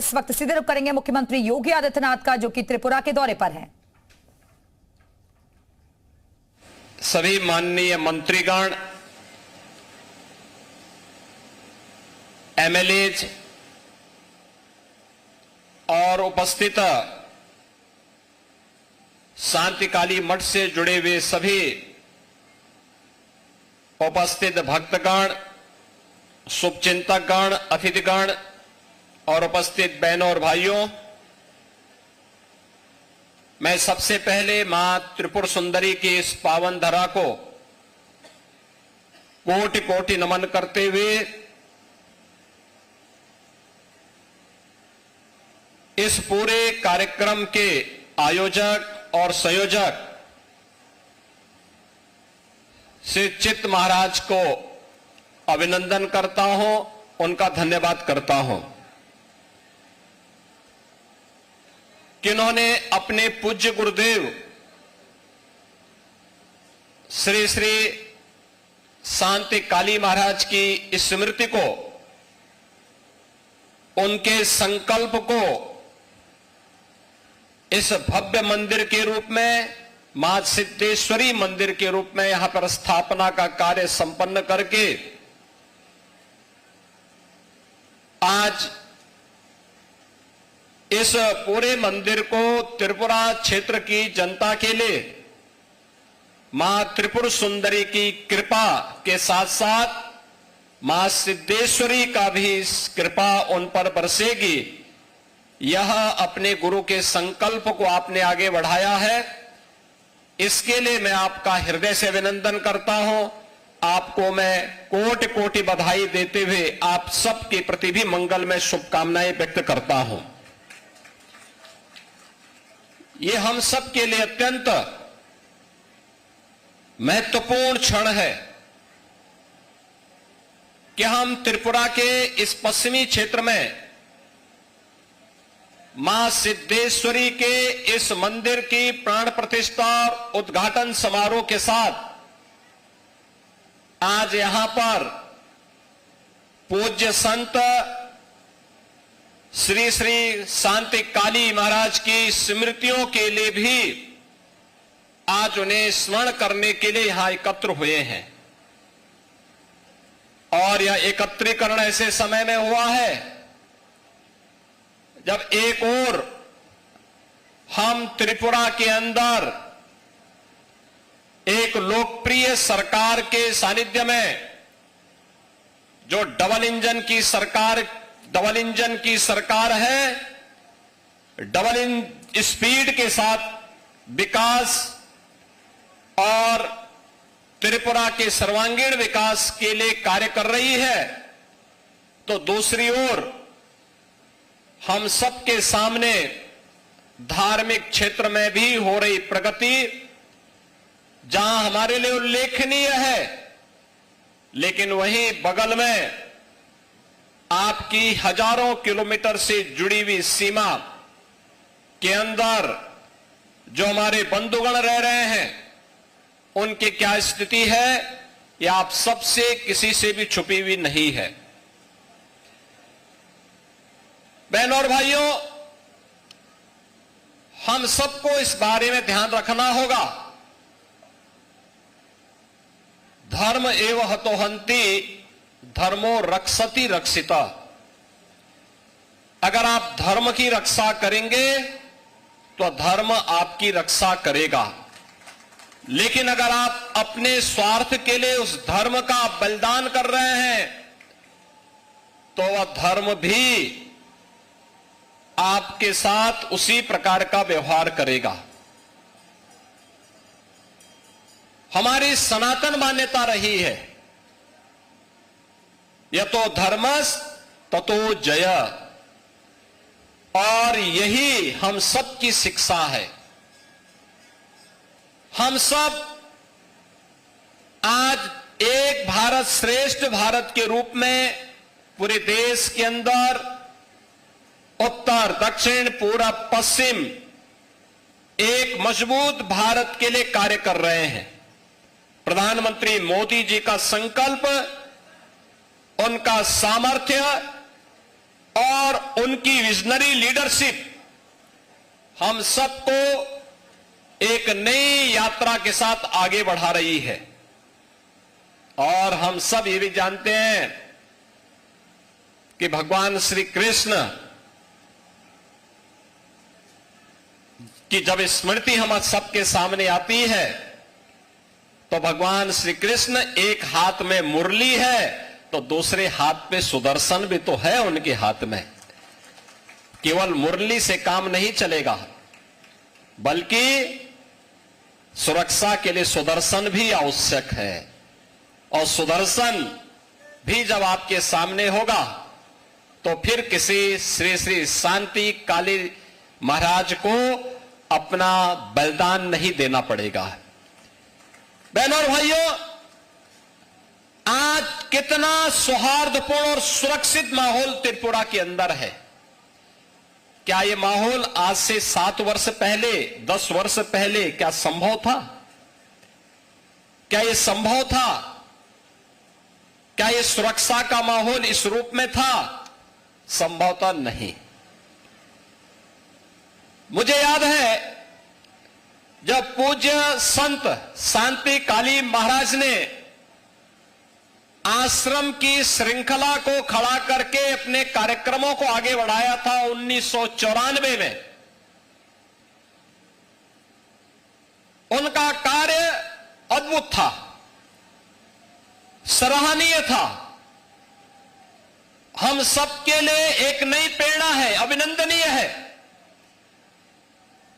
इस वक्त सीधे रुख करेंगे मुख्यमंत्री योगी आदित्यनाथ का, जो कि त्रिपुरा के दौरे पर हैं। सभी माननीय मंत्रीगण, एमएलएज और उपस्थित शांतिकाली मठ से जुड़े हुए सभी उपस्थित भक्तगण, शुभचिंतकगण, अतिथिगण और उपस्थित बहनों और भाइयों, मैं सबसे पहले मां त्रिपुर सुंदरी की इस पावन धरा को कोटि कोटि नमन करते हुए इस पूरे कार्यक्रम के आयोजक और संयोजक श्री चित्त महाराज को अभिनंदन करता हूं, उनका धन्यवाद करता हूं कि उन्होंने अपने पूज्य गुरुदेव श्री श्री शांति काली महाराज की स्मृति को, उनके संकल्प को इस भव्य मंदिर के रूप में, मां सिद्धेश्वरी मंदिर के रूप में यहां पर स्थापना का कार्य संपन्न करके आज इस पूरे मंदिर को त्रिपुरा क्षेत्र की जनता के लिए मां त्रिपुर सुंदरी की कृपा के साथ साथ मां सिद्धेश्वरी का भी कृपा उन पर बरसेगी। यह अपने गुरु के संकल्प को आपने आगे बढ़ाया है, इसके लिए मैं आपका हृदय से अभिनंदन करता हूं। आपको मैं कोटि कोटि बधाई देते हुए आप सबके प्रति भी मंगलमय शुभकामनाएं व्यक्त करता हूं। ये हम सब के लिए अत्यंत महत्वपूर्ण क्षण है कि हम त्रिपुरा के इस पश्चिमी क्षेत्र में मां सिद्धेश्वरी के इस मंदिर की प्राण प्रतिष्ठा और उद्घाटन समारोह के साथ आज यहां पर पूज्य संत श्री श्री शांति काली महाराज की स्मृतियों के लिए भी आज उन्हें स्मरण करने के लिए यहां एकत्र हुए हैं। और यह एकत्रीकरण ऐसे समय में हुआ है जब एक ओर हम त्रिपुरा के अंदर एक लोकप्रिय सरकार के सानिध्य में, जो डबल इंजन की सरकार है, डबल स्पीड के साथ विकास और त्रिपुरा के सर्वांगीण विकास के लिए कार्य कर रही है, तो दूसरी ओर हम सबके सामने धार्मिक क्षेत्र में भी हो रही प्रगति, जहां हमारे लिए उल्लेखनीय है, लेकिन वहीं बगल में आपकी हजारों किलोमीटर से जुड़ी हुई सीमा के अंदर जो हमारे बंधुगण रह रहे हैं, उनकी क्या स्थिति है, यह आप सबसे किसी से भी छुपी हुई नहीं है। बहनों और भाइयों, हम सबको इस बारे में ध्यान रखना होगा। धर्म एव हतोहंति धर्मो रक्षति रक्षिता। अगर आप धर्म की रक्षा करेंगे तो धर्म आपकी रक्षा करेगा, लेकिन अगर आप अपने स्वार्थ के लिए उस धर्म का बलिदान कर रहे हैं तो वह धर्म भी आपके साथ उसी प्रकार का व्यवहार करेगा। हमारी सनातन मान्यता रही है, यतो धर्मस् ततो जय, और यही हम सब की शिक्षा है। हम सब आज एक भारत श्रेष्ठ भारत के रूप में पूरे देश के अंदर उत्तर, दक्षिण, पूरब, पश्चिम एक मजबूत भारत के लिए कार्य कर रहे हैं। प्रधानमंत्री मोदी जी का संकल्प, उनका सामर्थ्य और उनकी विजनरी लीडरशिप हम सबको एक नई यात्रा के साथ आगे बढ़ा रही है। और हम सब ये भी जानते हैं कि भगवान श्री कृष्ण की जब स्मृति हम सबके सामने आती है तो भगवान श्री कृष्ण एक हाथ में मुरली है तो दूसरे हाथ पे सुदर्शन भी तो है उनके हाथ में। केवल मुरली से काम नहीं चलेगा, बल्कि सुरक्षा के लिए सुदर्शन भी आवश्यक है। और सुदर्शन भी जब आपके सामने होगा तो फिर किसी श्री श्री शांति काली महाराज को अपना बलिदान नहीं देना पड़ेगा। बहनों और भाइयों, आज कितना सौहार्दपूर्ण और सुरक्षित माहौल त्रिपुरा के अंदर है। क्या यह माहौल आज से 7 वर्ष पहले, 10 वर्ष पहले क्या संभव था? क्या यह संभव था? क्या यह सुरक्षा का माहौल इस रूप में था? संभवतः नहीं। मुझे याद है जब पूज्य संत शांति काली महाराज ने आश्रम की श्रृंखला को खड़ा करके अपने कार्यक्रमों को आगे बढ़ाया था 1994 में। उनका कार्य अद्भुत था, सराहनीय था, हम सबके लिए एक नई प्रेरणा है, अभिनंदनीय है।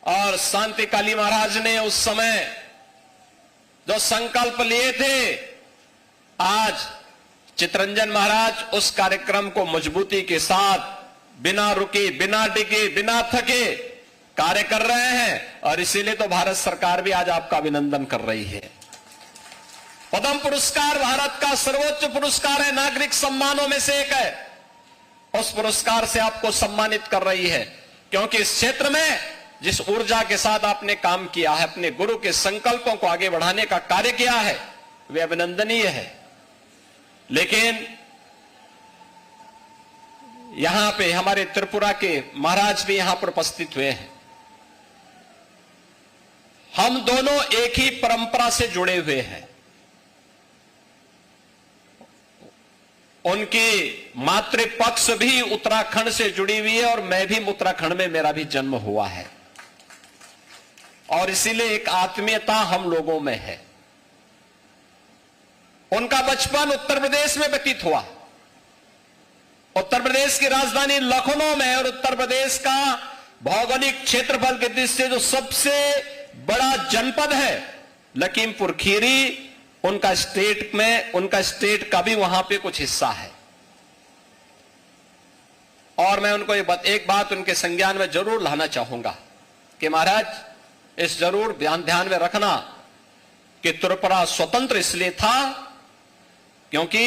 और शांति काली महाराज ने उस समय जो संकल्प लिए थे, आज चितरंजन महाराज उस कार्यक्रम को मजबूती के साथ बिना रुके, बिना डिगे, बिना थके कार्य कर रहे हैं। और इसीलिए तो भारत सरकार भी आज आपका अभिनंदन कर रही है। पद्म पुरस्कार भारत का सर्वोच्च पुरस्कार है, नागरिक सम्मानों में से एक है। उस पुरस्कार से आपको सम्मानित कर रही है, क्योंकि इस क्षेत्र में जिस ऊर्जा के साथ आपने काम किया है, अपने गुरु के संकल्पों को आगे बढ़ाने का कार्य किया है, वे अभिनंदनीय है। लेकिन यहां पे हमारे त्रिपुरा के महाराज भी यहां पर उपस्थित हुए हैं। हम दोनों एक ही परंपरा से जुड़े हुए हैं। उनकी मातृपक्ष भी उत्तराखंड से जुड़ी हुई है और मैं भी उत्तराखंड में, मेरा भी जन्म हुआ है। और इसीलिए एक आत्मीयता हम लोगों में है। उनका बचपन उत्तर प्रदेश में व्यतीत हुआ। उत्तर प्रदेश की राजधानी लखनऊ में, और उत्तर प्रदेश का भौगोलिक क्षेत्रफल की दृष्टि से जो सबसे बड़ा जनपद है लखीमपुर खीरी, उनका स्टेट का भी वहां पे कुछ हिस्सा है। और मैं उनको एक बात उनके संज्ञान में जरूर लाना चाहूंगा कि महाराज, इस जरूर ध्यान में रखना कि त्रिपुरा स्वतंत्र इसलिए था क्योंकि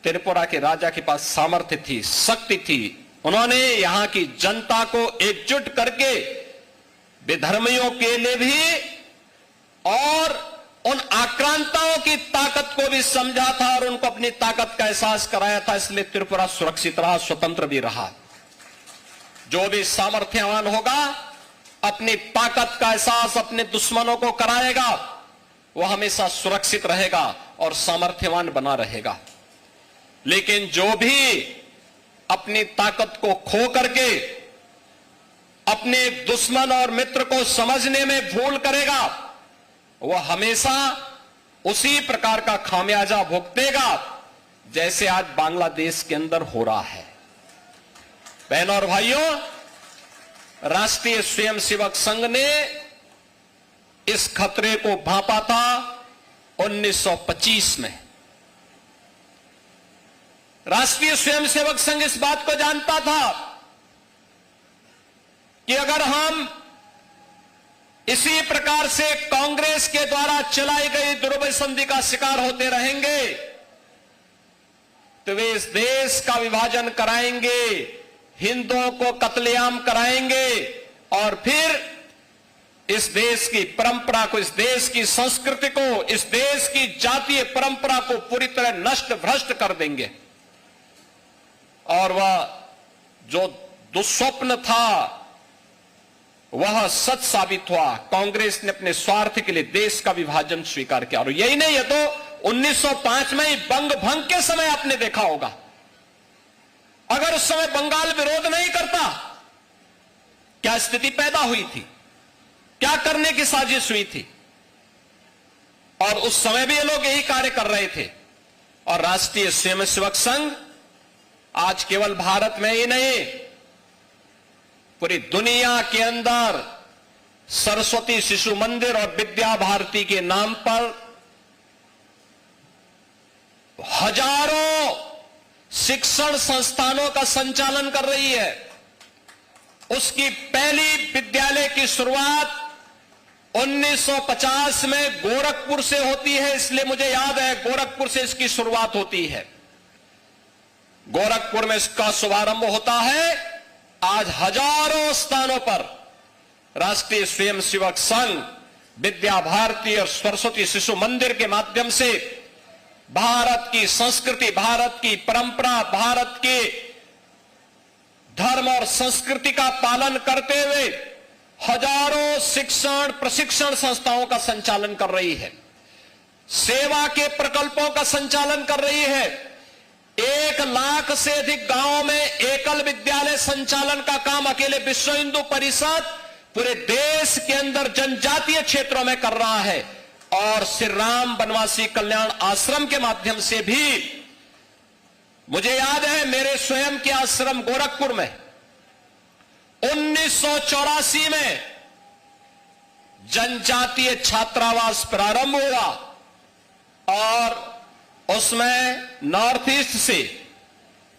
त्रिपुरा के राजा के पास सामर्थ्य थी, शक्ति थी। उन्होंने यहां की जनता को एकजुट करके विधर्मियों के लिए भी और उन आक्रांताओं की ताकत को भी समझा था और उनको अपनी ताकत का एहसास कराया था। इसलिए त्रिपुरा सुरक्षित रहा, स्वतंत्र भी रहा। जो भी सामर्थ्यवान होगा, अपनी ताकत का एहसास अपने दुश्मनों को कराएगा, वो हमेशा सुरक्षित रहेगा और सामर्थ्यवान बना रहेगा। लेकिन जो भी अपनी ताकत को खो करके अपने दुश्मन और मित्र को समझने में भूल करेगा, वह हमेशा उसी प्रकार का खामियाजा भुगतेगा जैसे आज बांग्लादेश के अंदर हो रहा है। बहनों और भाइयों, राष्ट्रीय स्वयंसेवक संघ ने इस खतरे को भांपा था 1925 में। राष्ट्रीय स्वयंसेवक संघ इस बात को जानता था कि अगर हम इसी प्रकार से कांग्रेस के द्वारा चलाई गई दुर्बल संधि का शिकार होते रहेंगे तो वे इस देश का विभाजन कराएंगे, हिंदुओं को कत्लेआम कराएंगे और फिर इस देश की परंपरा को, इस देश की संस्कृति को, इस देश की जातीय परंपरा को पूरी तरह नष्ट भ्रष्ट कर देंगे। और वह जो दुस्वप्न था वह सच साबित हुआ। कांग्रेस ने अपने स्वार्थ के लिए देश का विभाजन स्वीकार किया। और यही नहीं, है तो 1905 में ही बंग भंग के समय आपने देखा होगा, अगर उस समय बंगाल विरोध नहीं करता, क्या स्थिति पैदा हुई थी, क्या करने की साजिश हुई थी। और उस समय भी ये लोग यही कार्य कर रहे थे। और राष्ट्रीय स्वयंसेवक संघ आज केवल भारत में ही नहीं, पूरी दुनिया के अंदर सरस्वती शिशु मंदिर और विद्या भारती के नाम पर हजारों शिक्षण संस्थानों का संचालन कर रही है। उसकी पहली विद्यालय की शुरुआत 1950 में गोरखपुर से होती है, इसलिए मुझे याद है गोरखपुर से इसकी शुरुआत होती है। गोरखपुर में इसका शुभारंभ होता है। आज हजारों स्थानों पर राष्ट्रीय स्वयंसेवक संघ, विद्या भारती और सरस्वती शिशु मंदिर के माध्यम से भारत की संस्कृति, भारत की परंपरा, भारत के धर्म और संस्कृति का पालन करते हुए हजारों शिक्षण प्रशिक्षण संस्थाओं का संचालन कर रही है, सेवा के प्रकल्पों का संचालन कर रही है। 1 लाख से अधिक गांवों में एकल विद्यालय संचालन का काम अकेले विश्व हिंदू परिषद पूरे देश के अंदर जनजातीय क्षेत्रों में कर रहा है। और श्री राम वनवासी कल्याण आश्रम के माध्यम से भी, मुझे याद है मेरे स्वयं के आश्रम गोरखपुर में 1984 में जनजातीय छात्रावास प्रारंभ हुआ और उसमें नॉर्थ ईस्ट से,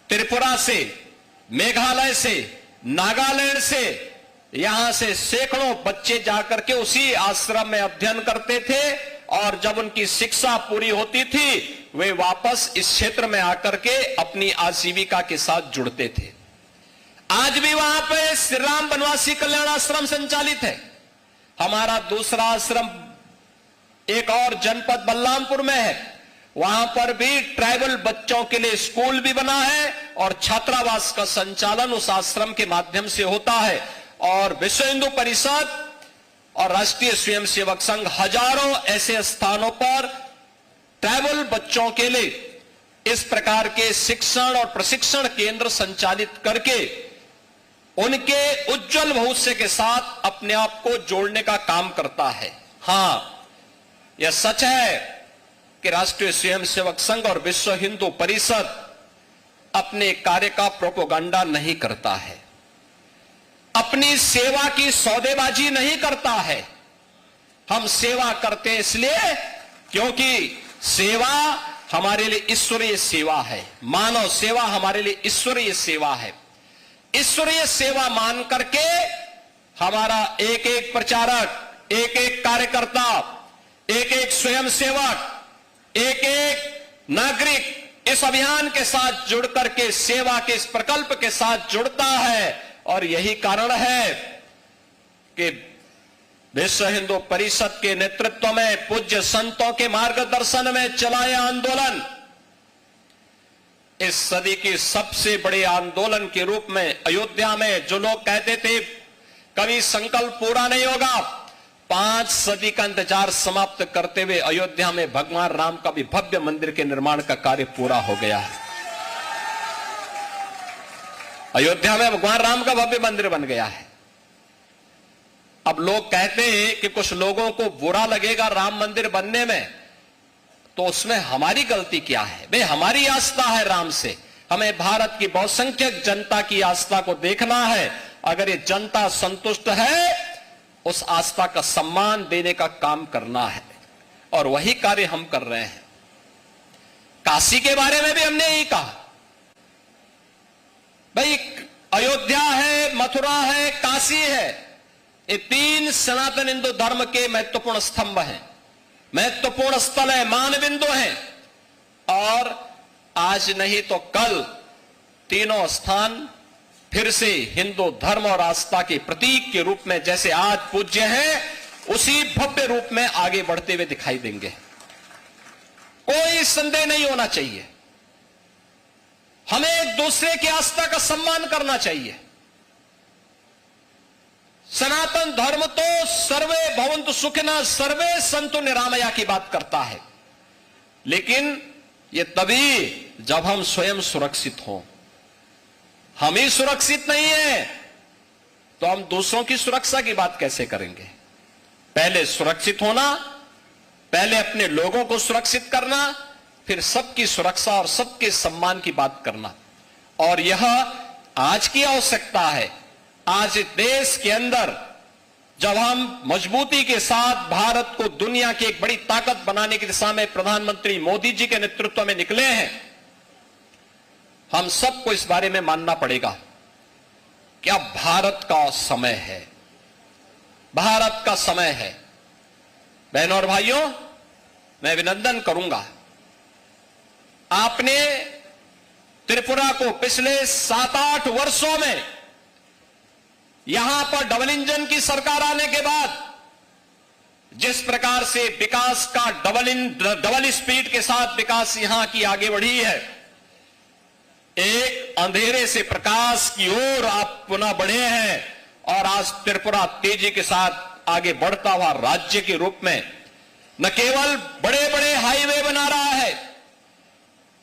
त्रिपुरा से, मेघालय से, नागालैंड से, यहां से सैकड़ों बच्चे जाकर के उसी आश्रम में अध्ययन करते थे। और जब उनकी शिक्षा पूरी होती थी वे वापस इस क्षेत्र में आकर के अपनी आजीविका के साथ जुड़ते थे। आज भी वहां पे श्री राम वनवासी कल्याण आश्रम संचालित है। हमारा दूसरा आश्रम एक और जनपद बलरामपुर में है, वहां पर भी ट्राइबल बच्चों के लिए स्कूल भी बना है और छात्रावास का संचालन उस आश्रम के माध्यम से होता है। और विश्व हिंदू परिषद और राष्ट्रीय स्वयंसेवक संघ हजारों ऐसे स्थानों पर ट्राइबल बच्चों के लिए इस प्रकार के शिक्षण और प्रशिक्षण केंद्र संचालित करके उनके उज्जवल भविष्य के साथ अपने आप को जोड़ने का काम करता है। हां, यह सच है कि राष्ट्रीय स्वयंसेवक संघ और विश्व हिंदू परिषद अपने कार्य का प्रोपेगेंडा नहीं करता है, अपनी सेवा की सौदेबाजी नहीं करता है। हम सेवा करते हैं इसलिए क्योंकि सेवा हमारे लिए ईश्वरीय सेवा है, मानव सेवा हमारे लिए ईश्वरीय सेवा है। ईश्वरीय सेवा मान करके हमारा एक एक प्रचारक, एक एक कार्यकर्ता, एक एक स्वयंसेवक, एक एक नागरिक इस अभियान के साथ जुड़ करके सेवा के इस प्रकल्प के साथ जुड़ता है। और यही कारण है कि विश्व हिंदू परिषद के नेतृत्व में पूज्य संतों के मार्गदर्शन में चलाए आंदोलन इस सदी के सबसे बड़े आंदोलन के रूप में अयोध्या में जो लोग कहते थे कभी संकल्प पूरा नहीं होगा, 5 सदी का इंतजार समाप्त करते हुए अयोध्या में भगवान राम का भी भव्य मंदिर के निर्माण का कार्य पूरा हो गया है। अयोध्या में भगवान राम का भव्य मंदिर बन गया है। अब लोग कहते हैं कि कुछ लोगों को बुरा लगेगा राम मंदिर बनने में, तो उसमें हमारी गलती क्या है? भाई हमारी आस्था है राम से, हमें भारत की बहुसंख्यक जनता की आस्था को देखना है। अगर ये जनता संतुष्ट है, उस आस्था का सम्मान देने का काम करना है और वही कार्य हम कर रहे हैं। काशी के बारे में भी हमने यही कहा, भाई अयोध्या है, मथुरा है, काशी है, ये 3 सनातन हिंदू धर्म के महत्वपूर्ण स्तंभ हैं, महत्वपूर्ण स्थल है, मान बिंदु हैं। और आज नहीं तो कल तीनों स्थान फिर से हिंदू धर्म और आस्था के प्रतीक के रूप में जैसे आज पूज्य हैं, उसी भव्य रूप में आगे बढ़ते हुए दिखाई देंगे। कोई संदेह नहीं होना चाहिए। हमें एक दूसरे की आस्था का सम्मान करना चाहिए। सनातन धर्म तो सर्वे भवन्तु सुखिनः सर्वे सन्तु निरामया की बात करता है, लेकिन ये तभी जब हम स्वयं सुरक्षित हों। हम ही सुरक्षित नहीं है तो हम दूसरों की सुरक्षा की बात कैसे करेंगे? पहले सुरक्षित होना, पहले अपने लोगों को सुरक्षित करना, फिर सबकी सुरक्षा और सबके सम्मान की बात करना। और यह आज की आवश्यकता है। आज देश के अंदर जब हम मजबूती के साथ भारत को दुनिया की एक बड़ी ताकत बनाने की दिशा में प्रधानमंत्री मोदी जी के नेतृत्व में निकले हैं, हम सबको इस बारे में मानना पड़ेगा कि अब भारत का समय है, भारत का समय है। बहनों और भाइयों, मैं अभिनंदन करूंगा, आपने त्रिपुरा को पिछले 7-8 वर्षों में यहां पर डबल इंजन की सरकार आने के बाद जिस प्रकार से विकास का डबल स्पीड के साथ विकास यहां की आगे बढ़ी है, एक अंधेरे से प्रकाश की ओर आप पुनः बढ़े हैं और आज त्रिपुरा तेजी के साथ आगे बढ़ता हुआ राज्य के रूप में न केवल बड़े बड़े हाईवे बना रहा है,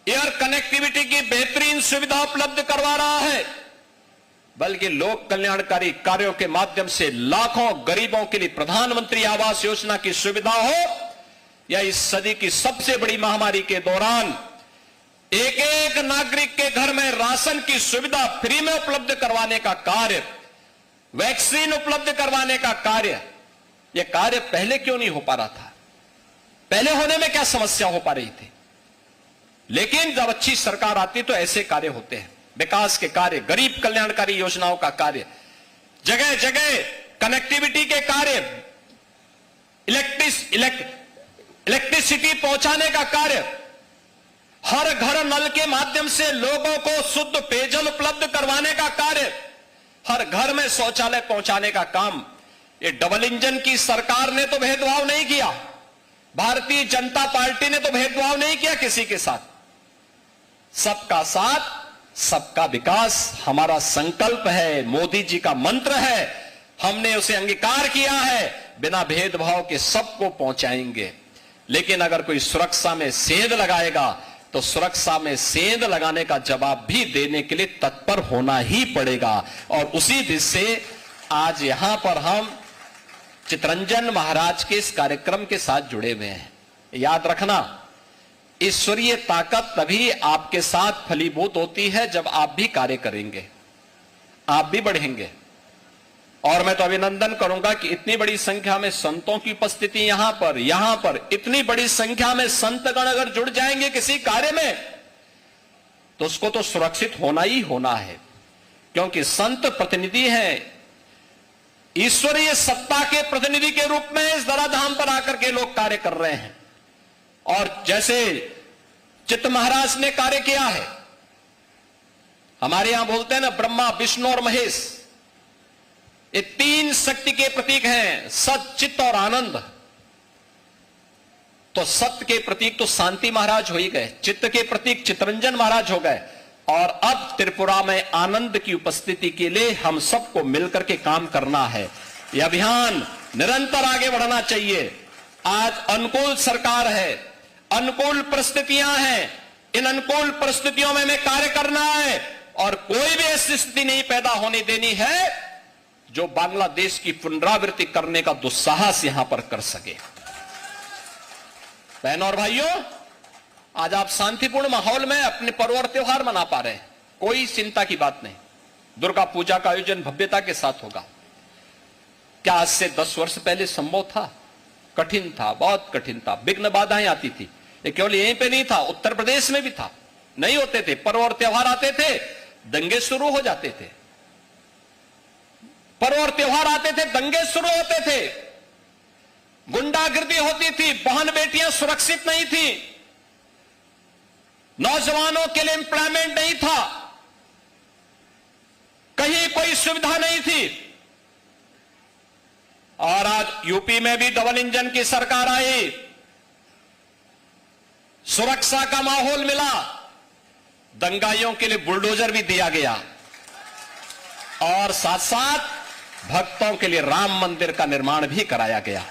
एयर कनेक्टिविटी की बेहतरीन सुविधा उपलब्ध करवा रहा है, बल्कि लोक कल्याणकारी कार्यों के माध्यम से लाखों गरीबों के लिए प्रधानमंत्री आवास योजना की सुविधा हो या इस सदी की सबसे बड़ी महामारी के दौरान एक एक नागरिक के घर में राशन की सुविधा फ्री में उपलब्ध करवाने का कार्य, वैक्सीन उपलब्ध करवाने का कार्य, यह कार्य पहले क्यों नहीं हो पा रहा था? पहले होने में क्या समस्या हो पा रही थी? लेकिन जब अच्छी सरकार आती तो ऐसे कार्य होते हैं, विकास के कार्य, गरीब कल्याणकारी योजनाओं का कार्य, जगह जगह कनेक्टिविटी के कार्य, इलेक्ट्रिसिटी पहुंचाने का कार्य, हर घर नल के माध्यम से लोगों को शुद्ध पेयजल उपलब्ध करवाने का कार्य, हर घर में शौचालय पहुंचाने का काम। ये डबल इंजन की सरकार ने तो भेदभाव नहीं किया, भारतीय जनता पार्टी ने तो भेदभाव नहीं किया किसी के साथ। सबका साथ सबका विकास हमारा संकल्प है, मोदी जी का मंत्र है, हमने उसे अंगीकार किया है, बिना भेदभाव के सबको पहुंचाएंगे। लेकिन अगर कोई सुरक्षा में सेंध लगाएगा तो सुरक्षा में सेंध लगाने का जवाब भी देने के लिए तत्पर होना ही पड़ेगा। और उसी दिशा से आज यहां पर हम चितरंजन महाराज के इस कार्यक्रम के साथ जुड़े हुए हैं। याद रखना, ईश्वरीय ताकत तभी आपके साथ फलीभूत होती है जब आप भी कार्य करेंगे, आप भी बढ़ेंगे। और मैं तो अभिनंदन करूंगा कि इतनी बड़ी संख्या में संतों की उपस्थिति यहां पर इतनी बड़ी संख्या में संतगण अगर जुड़ जाएंगे किसी कार्य में तो उसको तो सुरक्षित होना ही होना है, क्योंकि संत प्रतिनिधि हैं, ईश्वरीय सत्ता के प्रतिनिधि के रूप में इस धराधाम पर आकर के लोग कार्य कर रहे हैं। और जैसे चित्त महाराज ने कार्य किया है, हमारे यहां बोलते हैं ना, ब्रह्मा विष्णु और महेश, ये तीन शक्ति के प्रतीक हैं, सत चित्त और आनंद। तो सत्य के प्रतीक तो शांति महाराज हो ही गए, चित्त के प्रतीक चितरंजन महाराज हो गए, और अब त्रिपुरा में आनंद की उपस्थिति के लिए हम सबको मिलकर के काम करना है। यह अभियान निरंतर आगे बढ़ना चाहिए। आज अनुकूल सरकार है, अनुकूल परिस्थितियां हैं, इन अनुकूल परिस्थितियों में हमें कार्य करना है और कोई भी ऐसी स्थिति नहीं पैदा होने देनी है जो बांग्लादेश की पुनरावृत्ति करने का दुस्साहस यहां पर कर सके। बहनों और भाइयों, आज आप शांतिपूर्ण माहौल में अपने पर्व और त्योहार मना पा रहे हैं, कोई चिंता की बात नहीं। दुर्गा पूजा का आयोजन भव्यता के साथ होगा। क्या आज से 10 वर्ष पहले संभव था? कठिन था, बहुत कठिन था, विघ्न बाधाएं आती थी। ये केवल यहीं पे नहीं था, उत्तर प्रदेश में भी था, नहीं होते थे। पर्व और त्योहार आते थे, दंगे शुरू हो जाते थे। पर्व और त्योहार आते थे, दंगे शुरू होते थे, गुंडागर्दी होती थी, बहन बेटियां सुरक्षित नहीं थी, नौजवानों के लिए एम्प्लॉयमेंट नहीं था, कहीं कोई सुविधा नहीं थी। और आज यूपी में भी डबल इंजन की सरकार आई, सुरक्षा का माहौल मिला, दंगाइयों के लिए बुलडोजर भी दिया गया और साथ साथ भक्तों के लिए राम मंदिर का निर्माण भी कराया गया।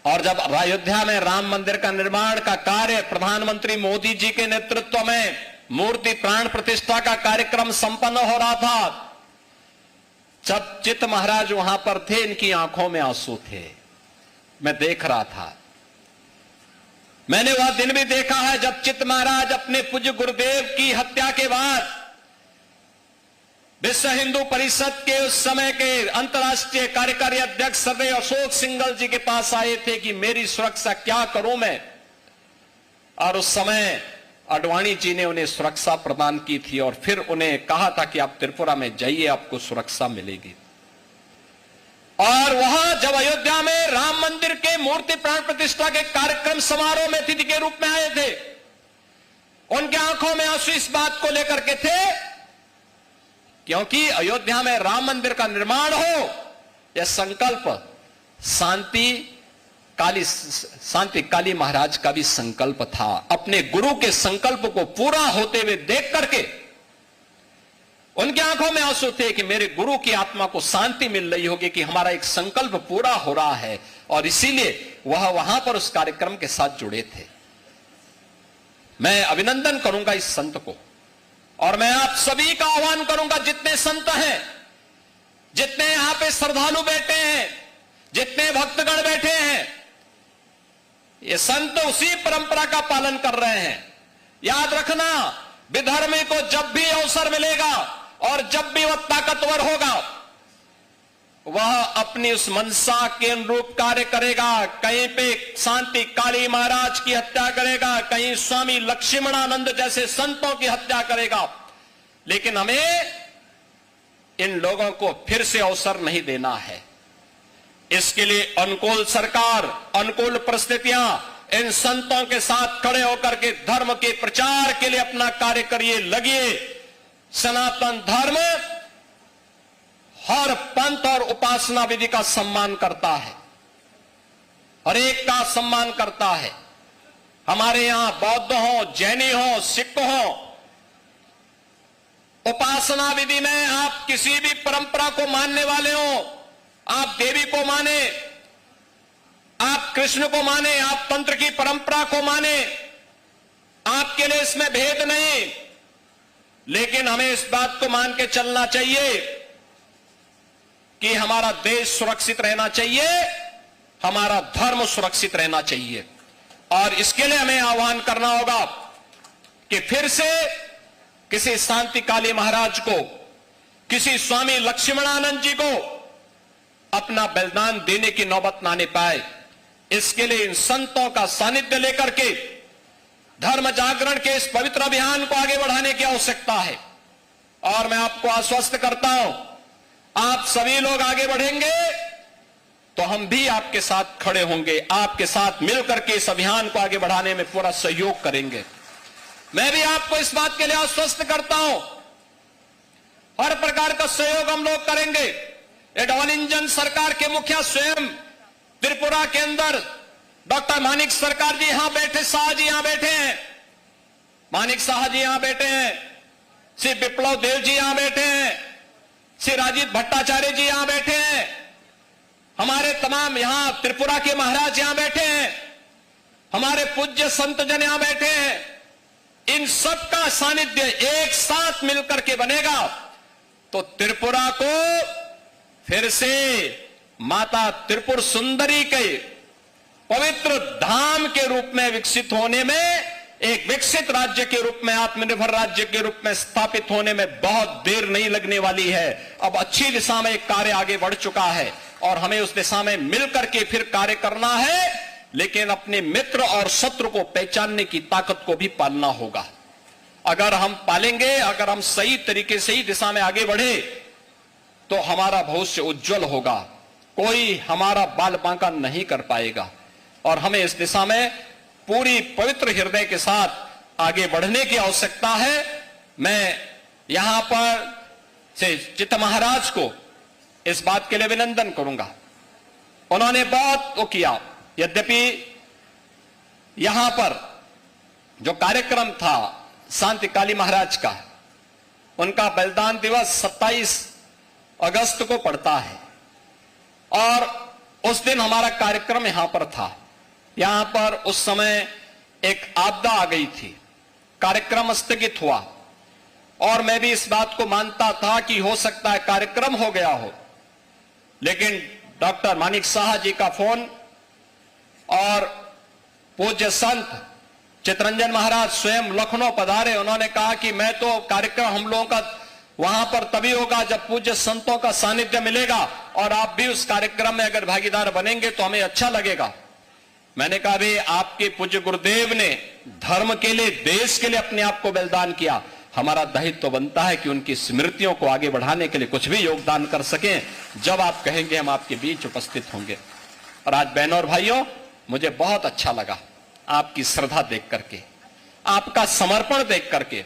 और जब अयोध्या में राम मंदिर का निर्माण का कार्य प्रधानमंत्री मोदी जी के नेतृत्व में मूर्ति प्राण प्रतिष्ठा का कार्यक्रम संपन्न हो रहा था, जब चित्त महाराज वहां पर थे, इनकी आंखों में आंसू थे। मैं देख रहा था, मैंने वह दिन भी देखा है जब चित्त महाराज अपने पूज्य गुरुदेव की हत्या के बाद विश्व हिंदू परिषद के उस समय के अंतर्राष्ट्रीय कार्यकारी अध्यक्ष सदैव अशोक सिंघल जी के पास आए थे कि मेरी सुरक्षा क्या करूं मैं। और उस समय आडवाणी जी ने उन्हें सुरक्षा प्रदान की थी और फिर उन्हें कहा था कि आप त्रिपुरा में जाइए, आपको सुरक्षा मिलेगी। और वहां जब अयोध्या में राम मंदिर के मूर्ति प्राण प्रतिष्ठा के कार्यक्रम समारोह में अतिथि के रूप में आए थे, उनके आंखों में आंसू इस बात को लेकर के थे क्योंकि अयोध्या में राम मंदिर का निर्माण हो, यह संकल्प शांति काली महाराज का भी संकल्प था। अपने गुरु के संकल्प को पूरा होते हुए देख करके उनकी आंखों में आंसू थे कि मेरे गुरु की आत्मा को शांति मिल रही होगी कि हमारा एक संकल्प पूरा हो रहा है। और इसीलिए वह वहां पर उस कार्यक्रम के साथ जुड़े थे। मैं अभिनंदन करूंगा इस संत को और मैं आप सभी का आह्वान करूंगा, जितने संत हैं, जितने यहां पे श्रद्धालु बैठे हैं, जितने भक्तगण बैठे हैं, ये संत उसी परंपरा का पालन कर रहे हैं। याद रखना, विधर्मी को जब भी अवसर मिलेगा और जब भी वह ताकतवर होगा, वह अपनी उस मनसा के अनुरूप कार्य करेगा। कहीं पे शांति काली महाराज की हत्या करेगा, कहीं स्वामी लक्ष्मणानंद जैसे संतों की हत्या करेगा। लेकिन हमें इन लोगों को फिर से अवसर नहीं देना है। इसके लिए अनुकूल सरकार, अनुकूल परिस्थितियां, इन संतों के साथ खड़े होकर के धर्म के प्रचार के लिए अपना कार्य करिए, लगिए। सनातन धर्म हर पंथ और उपासना विधि का सम्मान करता है, हर एक का सम्मान करता है। हमारे यहां बौद्ध हो, जैनी हो, सिख हो, उपासना विधि में आप किसी भी परंपरा को मानने वाले हो, आप देवी को माने, आप कृष्ण को माने, आप तंत्र की परंपरा को माने, आपके लिए इसमें भेद नहीं। लेकिन हमें इस बात को मान के चलना चाहिए कि हमारा देश सुरक्षित रहना चाहिए, हमारा धर्म सुरक्षित रहना चाहिए। और इसके लिए हमें आह्वान करना होगा कि फिर से किसी शांति काली महाराज को, किसी स्वामी लक्ष्मणानंद जी को अपना बलिदान देने की नौबत ना आने पाए। इसके लिए इन संतों का सानिध्य लेकर के धर्म जागरण के इस पवित्र अभियान को आगे बढ़ाने की आवश्यकता है। और मैं आपको आश्वस्त करता हूं, आप सभी लोग आगे बढ़ेंगे तो हम भी आपके साथ खड़े होंगे, आपके साथ मिलकर के इस अभियान को आगे बढ़ाने में पूरा सहयोग करेंगे। मैं भी आपको इस बात के लिए आश्वस्त करता हूं, हर प्रकार का सहयोग हम लोग करेंगे। ये डबल इंजन सरकार के मुखिया स्वयं त्रिपुरा के अंदर डॉक्टर मानिक सरकार जी यहां बैठे, शाह जी यहां बैठे हैं, मानिक शाह जी यहां बैठे हैं, श्री विप्लव देव जी यहां बैठे हैं, श्री राजीव भट्टाचार्य जी यहां बैठे हैं, हमारे तमाम यहां त्रिपुरा के महाराज यहां बैठे हैं, हमारे पूज्य संत जन यहां बैठे हैं। इन सब का सानिध्य एक साथ मिलकर के बनेगा तो त्रिपुरा को फिर से माता त्रिपुर सुंदरी के पवित्र धाम के रूप में विकसित होने में, एक विकसित राज्य के रूप में, आत्मनिर्भर राज्य के रूप में स्थापित होने में बहुत देर नहीं लगने वाली है। अब अच्छी दिशा में एक कार्य आगे बढ़ चुका है और हमें उस दिशा में मिलकर के फिर कार्य करना है। लेकिन अपने मित्र और शत्रु को पहचानने की ताकत को भी पालना होगा। अगर हम पालेंगे, अगर हम सही तरीके से ही दिशा में आगे बढ़े तो हमारा भविष्य उज्जवल होगा, कोई हमारा बाल बांका नहीं कर पाएगा। और हमें इस दिशा में पूरी पवित्र हृदय के साथ आगे बढ़ने की आवश्यकता है। मैं यहां पर से चित्त महाराज को इस बात के लिए अभिनंदन करूंगा, उन्होंने बहुत वो किया। यद्यपि यहां पर जो कार्यक्रम था संत काली महाराज का, उनका बलिदान दिवस 27 अगस्त को पड़ता है और उस दिन हमारा कार्यक्रम यहां पर था। यहां पर उस समय एक आपदा आ गई थी, कार्यक्रम स्थगित हुआ और मैं भी इस बात को मानता था कि हो सकता है कार्यक्रम हो गया हो, लेकिन डॉक्टर मानिक साहा जी का फोन और पूज्य संत चितरंजन महाराज स्वयं लखनऊ पधारे। उन्होंने कहा कि मैं तो कार्यक्रम हम लोगों का वहां पर तभी होगा जब पूज्य संतों का सानिध्य मिलेगा और आप भी उस कार्यक्रम में अगर भागीदार बनेंगे तो हमें अच्छा लगेगा। मैंने कहा भाई, आपके पूज्य गुरुदेव ने धर्म के लिए, देश के लिए अपने आप को बलिदान किया, हमारा दायित्व तो बनता है कि उनकी स्मृतियों को आगे बढ़ाने के लिए कुछ भी योगदान कर सकें। जब आप कहेंगे हम आपके बीच उपस्थित होंगे। और आज बहनों और भाइयों, मुझे बहुत अच्छा लगा आपकी श्रद्धा देख करके, आपका समर्पण देख करके,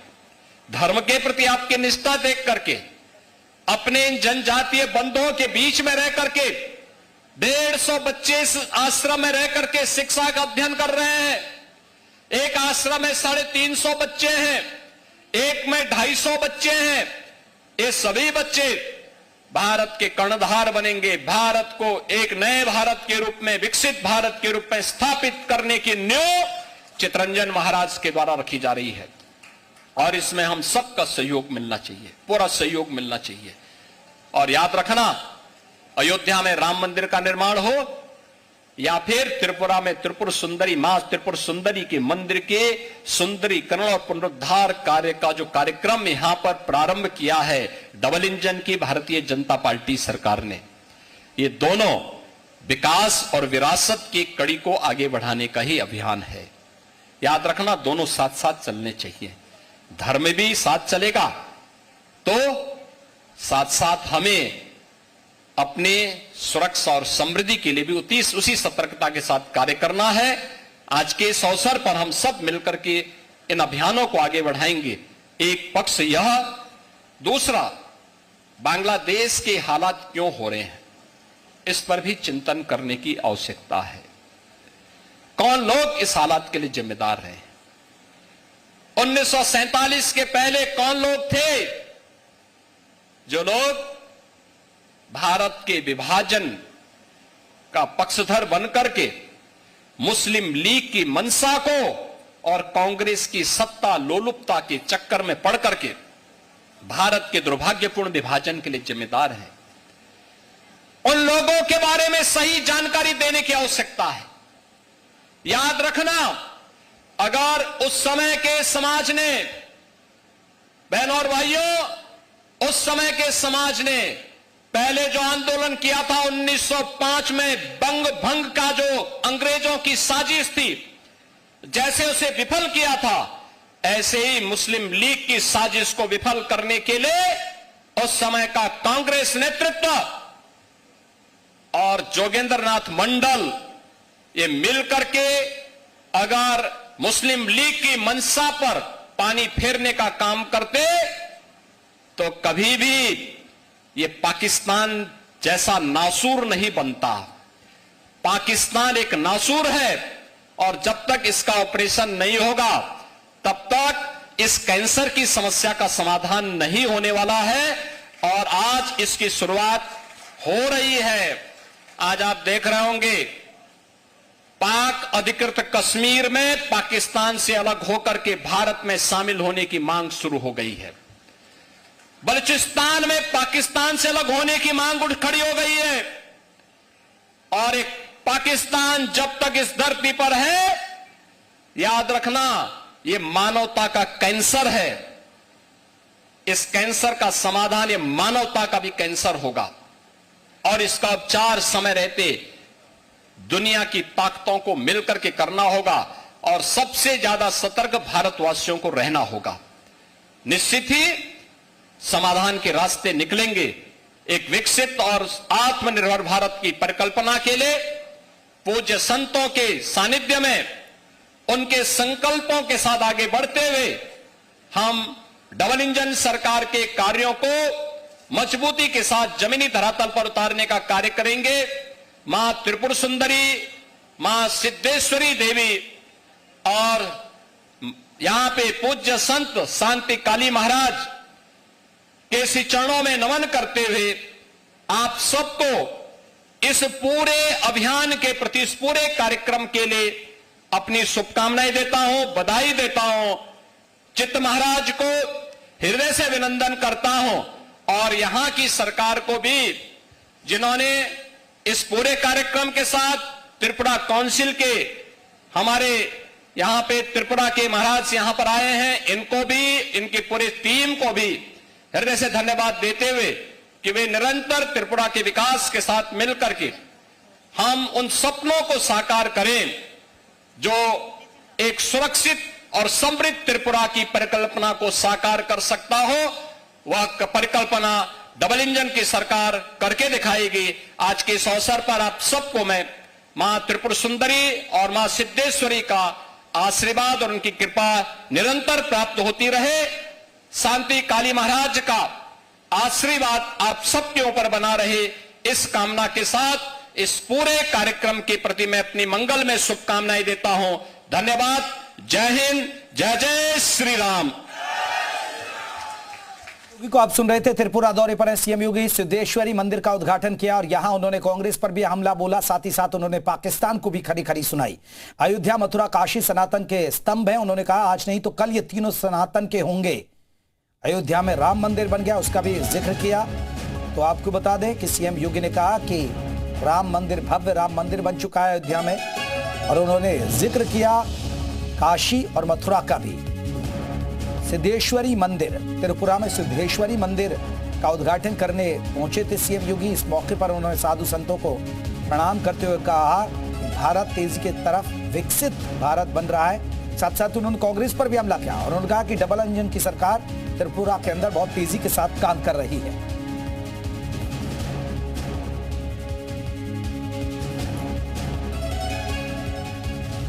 धर्म के प्रति आपकी निष्ठा देख करके, अपने इन जनजातीय बंधुओं के बीच में रह करके 150 बच्चे इस आश्रम में रह करके शिक्षा का अध्ययन कर रहे हैं। एक आश्रम में 350 बच्चे हैं, एक में 250 बच्चे हैं। ये सभी बच्चे भारत के कर्णधार बनेंगे। भारत को एक नए भारत के रूप में, विकसित भारत के रूप में स्थापित करने की नींव चितरंजन महाराज के द्वारा रखी जा रही है और इसमें हम सबका सहयोग मिलना चाहिए, पूरा सहयोग मिलना चाहिए। और याद रखना, अयोध्या में राम मंदिर का निर्माण हो या फिर त्रिपुरा में त्रिपुर सुंदरी, मां त्रिपुर सुंदरी के मंदिर के सुंदरीकरण और पुनरुद्धार कार्य का जो कार्यक्रम यहां पर प्रारंभ किया है डबल इंजन की भारतीय जनता पार्टी सरकार ने, ये दोनों विकास और विरासत की कड़ी को आगे बढ़ाने का ही अभियान है। याद रखना, दोनों साथ साथ चलने चाहिए। धर्म भी साथ चलेगा तो साथ साथ हमें अपने सुरक्षा और समृद्धि के लिए भी उसी सतर्कता के साथ कार्य करना है। आज के इस अवसर पर हम सब मिलकर के इन अभियानों को आगे बढ़ाएंगे। एक पक्ष यह, दूसरा बांग्लादेश के हालात क्यों हो रहे हैं, इस पर भी चिंतन करने की आवश्यकता है। कौन लोग इस हालात के लिए जिम्मेदार हैं? 1947 के पहले कौन लोग थे जो लोग भारत के विभाजन का पक्षधर बनकर के मुस्लिम लीग की मंशा को और कांग्रेस की सत्ता लोलुपता के चक्कर में पड़ करके भारत के दुर्भाग्यपूर्ण विभाजन के लिए जिम्मेदार हैं? उन लोगों के बारे में सही जानकारी देने की आवश्यकता है। याद रखना, अगर उस समय के समाज ने, बहनों और भाइयों, उस समय के समाज ने पहले जो आंदोलन किया था 1905 में बंग भंग का जो अंग्रेजों की साजिश थी, जैसे उसे विफल किया था, ऐसे ही मुस्लिम लीग की साजिश को विफल करने के लिए उस समय का कांग्रेस नेतृत्व और जोगेंद्रनाथ मंडल ये मिलकर के अगर मुस्लिम लीग की मंशा पर पानी फेरने का काम करते तो कभी भी ये पाकिस्तान जैसा नासूर नहीं बनता। पाकिस्तान एक नासूर है और जब तक इसका ऑपरेशन नहीं होगा तब तक इस कैंसर की समस्या का समाधान नहीं होने वाला है और आज इसकी शुरुआत हो रही है। आज आप देख रहे होंगे पाक अधिकृत कश्मीर में पाकिस्तान से अलग होकर के भारत में शामिल होने की मांग शुरू हो गई है। बलूचिस्तान में पाकिस्तान से अलग होने की मांग उठ खड़ी हो गई है और एक पाकिस्तान जब तक इस धरती पर है, याद रखना, यह मानवता का कैंसर है। इस कैंसर का समाधान ये मानवता का भी कैंसर होगा और इसका उपचार समय रहते दुनिया की ताकतों को मिलकर के करना होगा और सबसे ज्यादा सतर्क भारतवासियों को रहना होगा। निश्चित ही समाधान के रास्ते निकलेंगे। एक विकसित और आत्मनिर्भर भारत की परिकल्पना के लिए पूज्य संतों के सानिध्य में उनके संकल्पों के साथ आगे बढ़ते हुए हम डबल इंजन सरकार के कार्यों को मजबूती के साथ जमीनी धरातल पर उतारने का कार्य करेंगे। मां त्रिपुर सुंदरी, मां सिद्धेश्वरी देवी और यहां पे पूज्य संत शांति काली महाराज के श्री चरणों में नमन करते हुए आप सबको इस पूरे अभियान के प्रति, इस पूरे कार्यक्रम के लिए अपनी शुभकामनाएं देता हूं, बधाई देता हूं। चित्त महाराज को हृदय से अभिनंदन करता हूं और यहां की सरकार को भी, जिन्होंने इस पूरे कार्यक्रम के साथ त्रिपुरा काउंसिल के, हमारे यहां पे त्रिपुरा के महाराज यहां पर आए हैं, इनको भी, इनकी पूरी टीम को भी हृदय से धन्यवाद देते हुए कि वे निरंतर त्रिपुरा के विकास के साथ मिलकर के हम उन सपनों को साकार करें जो एक सुरक्षित और समृद्ध त्रिपुरा की परिकल्पना को साकार कर सकता हो। वह परिकल्पना डबल इंजन की सरकार करके दिखाएगी। आज के इस अवसर पर आप सबको मैं मां त्रिपुर सुंदरी और मां सिद्धेश्वरी का आशीर्वाद और उनकी कृपा निरंतर प्राप्त होती रहे। शांति काली महाराज का आशीर्वाद आप सबके ऊपर बना रहे, इस कामना के साथ इस पूरे कार्यक्रम के प्रति मैं अपनी मंगल में शुभकामनाएं देता हूं। धन्यवाद। जय हिंद, जय जय श्री राम। योगी को आप सुन रहे थे। त्रिपुरा दौरे पर सीएम योगी सिद्धेश्वरी मंदिर का उद्घाटन किया और यहां उन्होंने कांग्रेस पर भी हमला बोला, साथ ही साथ उन्होंने पाकिस्तान को भी खरी खरी सुनाई। अयोध्या, मथुरा, काशी सनातन के स्तंभ हैं। उन्होंने कहा आज नहीं तो कल ये तीनों सनातन के होंगे। अयोध्या में राम मंदिर बन गया, उसका भी जिक्र किया। तो आपको बता दें कि सीएम योगी ने कहा कि राम मंदिर, भव्य राम मंदिर बन चुका है अयोध्या में, और उन्होंने जिक्र किया काशी और मथुरा का भी। सिद्धेश्वरी मंदिर, त्रिपुरा में सिद्धेश्वरी मंदिर का उद्घाटन करने पहुंचे थे सीएम योगी। इस मौके पर उन्होंने साधु संतों को प्रणाम करते हुए कहा भारत तेजी की तरफ विकसित भारत बन रहा है। साथ साथ उन्होंने कांग्रेस पर भी हमला किया और उन्होंने कहा कि डबल इंजन की सरकार त्रिपुरा के अंदर बहुत तेजी के साथ काम कर रही है।